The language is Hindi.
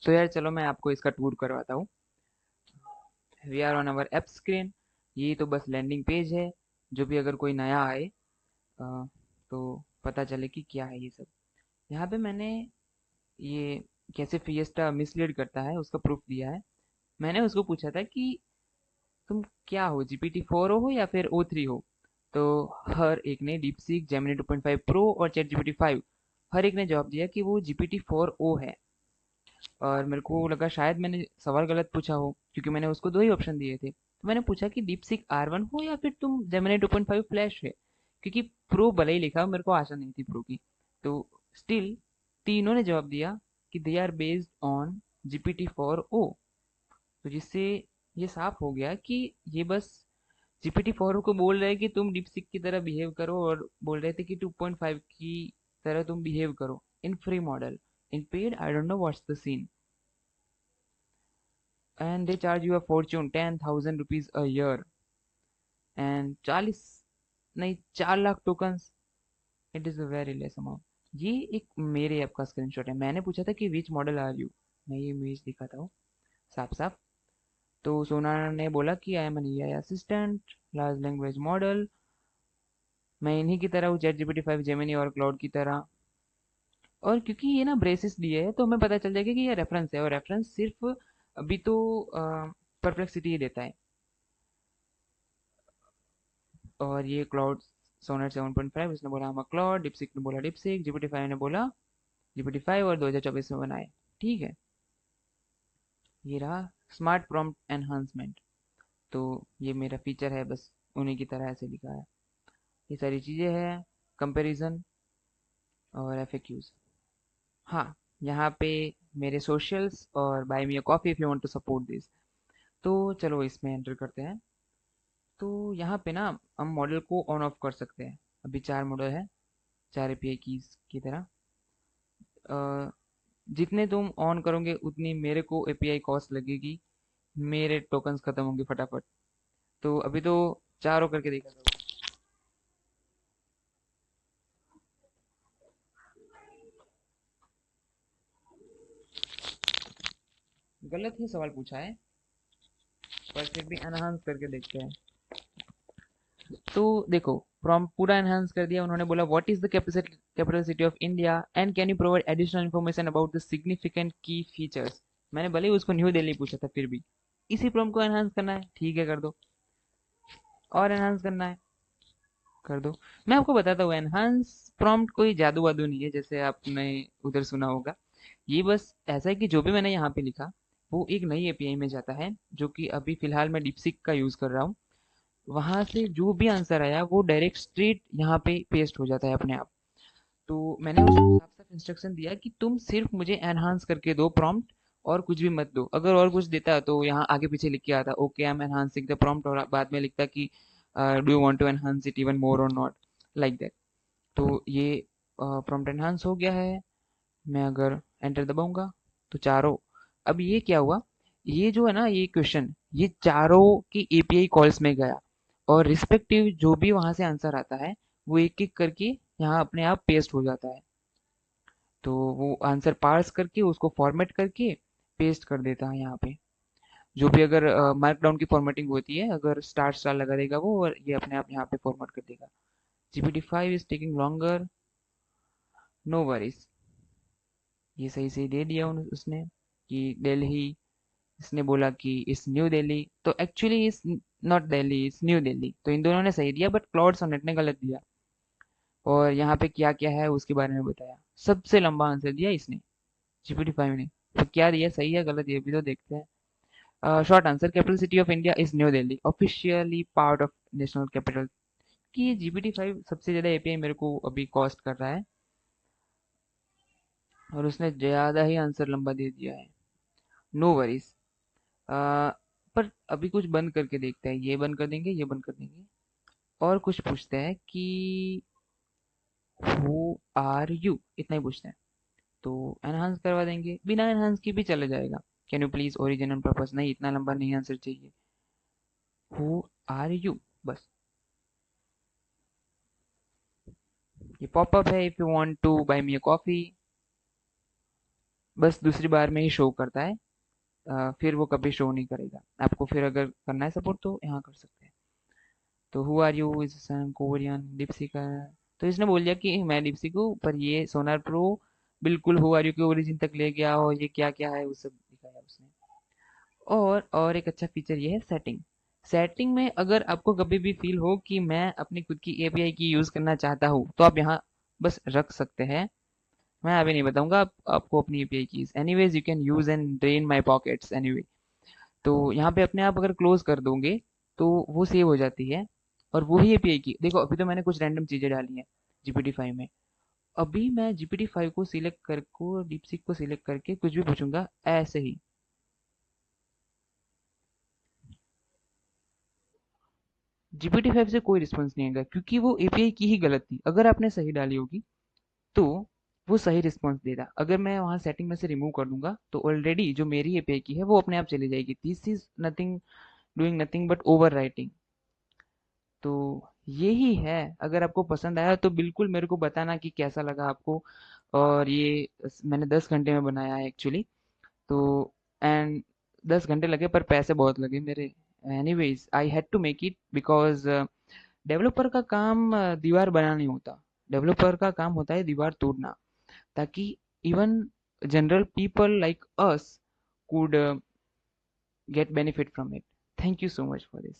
तो यार चलो मैं आपको इसका टूर करवाता हूँ। We are on our app screen. ये तो बस लैंडिंग पेज है, जो भी अगर कोई नया आए अ, तो पता चले कि क्या है ये सब। यहाँ पे मैंने ये कैसे फिएस्टा मिसलीड करता है उसका प्रूफ दिया है। मैंने उसको पूछा था कि तुम क्या हो, GPT-4 हो या फिर O3 हो। तो हर एक ने डीपसीक, जेमिनी 2.5 प्रो और चैट GPT-5, हर एक ने जवाब दिया कि वो GPT-4 O है। और मेरे को लगा शायद मैंने सवाल गलत पूछा हो, क्योंकि मैंने उसको दो ही ऑप्शन दिए थे। तो मैंने पूछा कि डीपसीक R1 हो या फिर तुम जेमिनी 2.5 फ्लैश है, क्योंकि प्रो भले ही लिखा, मेरे को आशा नहीं थी प्रो की। तो स्टिल तीनों ने जवाब दिया कि they are based on GPT-4 O। तो जिससे ये साफ हो गया कि ये बस GPT-4 को बोल रहे हैं कि तुम डीपसीक की तरह बिहेव करो, और बोल रहे थे कि 2.5 की तरह तुम बिहेव करो in free model. In paid I don't know what's the scene, and they charge you a fortune 10,000 rupees a year, and 40, नहीं 4 lakh tokens. It is a very less amount. ये एक मेरे ऐप का स्क्रीनशॉट है। मैंने पूछा था कि विच मॉडल आर यू, मैं ये इमेज दिखाता हूँ साफ साफ। तो सोना ने बोला कि I am an AI assistant, large language model. मैं इन्हीं की तरह हूँ, चैट GPT-5, जेमिनी और क्लाउड की तरह। और क्योंकि ये ना ब्रेसिस दिए है, तो हमें पता चल जाएगा कि ये रेफरेंस है, और रेफरेंस सिर्फ अभी तो परप्लेक्सिटी ही देता है। और ये क्लाउड सोनेट 7.5, इसने बोला हम क्लाउड, डिपसिक ने बोला डिपसिक, GPT-5 ने बोला GPT-5 और 2024 में बनाए। ठीक है, ये रहा स्मार्ट प्रॉम्प्ट एनहांसमेंट। तो ये मेरा फीचर है, बस उन्हीं की तरह ऐसे लिखा है। ये सारी चीज़ें हैं, कंपैरिजन और FAQs। हाँ, यहाँ पे मेरे सोशल्स और buy me a coffee if you want to support this. तो चलो इसमें एंटर करते हैं। तो यहाँ पे ना हम मॉडल को ऑन ऑफ कर सकते हैं। अभी 4 मॉडल है, 4 API कीज की तरह। अ, जितने तुम ऑन करोगे उतनी मेरे को API कॉस्ट लगेगी, मेरे टोकन्स खत्म होंगे फटाफट। तो अभी तो चारों करके देखा था। गलत ही सवाल पूछा है, पर फिर भी एनहांस करके देखते हैं। तो देखो, प्रॉम्प्ट पूरा एनहांस कर दिया। उन्होंने बोला what is the capital city of India and can you provide additional information about the significant की फीचर्स। मैंने भले ही उसको न्यू दिल्ली पूछा था, फिर भी इसी प्रॉम्प्ट को एनहांस करना है, ठीक है कर दो। और एनहांस करना है, कर दो। मैं आपको बताता हूँ, एनहांस प्रॉम्प्ट कोई जादू वादू नहीं है जैसे आपने उधर सुना होगा। ये बस ऐसा है कि जो भी मैंने यहाँ पे लिखा, वो एक नई एपीआई में जाता है, जो कि अभी फिलहाल मैं डीपसीक का यूज कर रहा हूँ। वहां से जो भी आंसर आया वो डायरेक्ट स्ट्रेट यहाँ पे पेस्ट हो जाता है अपने आप। तो मैंने उसको साफ साफ इंस्ट्रक्शन दिया कि तुम सिर्फ मुझे एनहांस करके दो प्रॉम्प्ट, और कुछ भी मत दो। अगर और कुछ देता तो यहाँ आगे पीछे लिख के आता okay I am enhancing the prompt, और बाद में लिखता कि do you want to enhance it even more और नॉट, लाइक दैट। तो ये प्रॉम्प्ट एनहांस हो गया है। मैं अगर एंटर दबाऊंगा तो चारों, अब ये क्या हुआ, ये जो है ना ये क्वेश्चन, ये चारों की एपीआई कॉल्स में गया, और रिस्पेक्टिव जो भी वहां से आंसर आता है वो एक एक करके यहाँ अपने आप पेस्ट हो जाता है। तो वो आंसर पार्स करके उसको फॉर्मेट करके पेस्ट कर देता है यहाँ पे। जो भी अगर मार्क डाउन की फॉर्मेटिंग होती है, अगर स्टार स्टार लगा देगा वो, और ये अपने आप यहाँ पे फॉर्मेट कर देगा। GPT-5 is taking longer, no worries. ये सही सही दे दिया उसने कि दिल्ली। इसने बोला कि इस न्यू दिल्ली, तो एक्चुअली इस नॉट दिल्ली, इस न्यू दिल्ली। तो इन दोनों ने सही दिया, बट क्लाउड सोनेट ने गलत दिया। और यहाँ पे क्या क्या है उसके बारे में बताया। सबसे लंबा आंसर दिया इसने, GPT-5 ने। तो क्या दिया, सही है गलत, ये भी तो देखते हैं। Short answer, capital city of India is new Delhi, officially part of national capital. कि ये GPT-5 सबसे ज्यादा एपीआई मेरे को अभी कॉस्ट कर रहा है, और उसने ज्यादा ही आंसर लंबा दे दिया है। No worries. पर अभी कुछ बंद करके देखते हैं, ये बंद कर देंगे, ये बंद कर देंगे, और कुछ पूछते हैं कि हु आर यू, इतना ही पूछते हैं। तो एनहांस करवा देंगे, बिना एनहांस की भी चले जाएगा। Can you please origin and purpose, नहीं इतना लंबा नहीं आंसर चाहिए। हु आर यू, बस। ये पॉपअप है, if you want to buy me a coffee. बस दूसरी बार में ही शो करता है। फिर वो कभी शो नहीं करेगा आपको। फिर अगर करना है सपोर्ट तो यहाँ कर सकते हैं। तो who are you is Korean Deepshika. तो इसने बोल दिया कि मैं दीपशिका हूँ, पर ये सोनार प्रो बिल्कुल हु आर यू के ओरिजिन तक ले गया, और ये क्या क्या है वो सब दिखाया उसने। और एक अच्छा फीचर ये है सेटिंग। सेटिंग में अगर आपको कभी भी फील हो कि मैं अपनी खुद की एपीआई की यूज करना चाहता हूँ, तो आप यहाँ बस रख सकते हैं। मैं अभी नहीं बताऊंगा आपको अपनी API keys. Anyways you can use and drain my pockets anyway. तो यहाँ पे अपने आप अगर क्लोज कर दोगे तो वो सेव हो जाती है। और वही एपीआई की देखो, अभी तो मैंने कुछ रैंडम चीजें डाली हैं जीपीटी 5 में। अभी मैं जीपीटी 5 को सिलेक्ट करके, डीपसीक को सिलेक्ट करके कुछ भी पूछूंगा ऐसे ही, जीपीटी 5 से कोई रिस्पॉन्स नहीं आएगा, क्योंकि वो एपीआई की ही गलत थी। अगर आपने सही डाली होगी तो वो सही रिस्पॉन्स देगा। अगर मैं वहाँ सेटिंग में से रिमूव कर दूंगा तो ऑलरेडी जो मेरी एपीआई की है वो अपने आप चली जाएगी। This is nothing, doing nothing but over writing. तो यही है। अगर आपको पसंद आया तो बिल्कुल मेरे को बताना कि कैसा लगा आपको। और ये मैंने 10 घंटे में बनाया है एक्चुअली। तो एंड 10 घंटे लगे पर पैसे बहुत लगे मेरे। Anyways I had to make it because developer का काम दीवार बनाना नहीं होता। डेवलपर का काम होता है दीवार तोड़ना, ताकि even general people like us could get benefit from it. Thank you so much for this.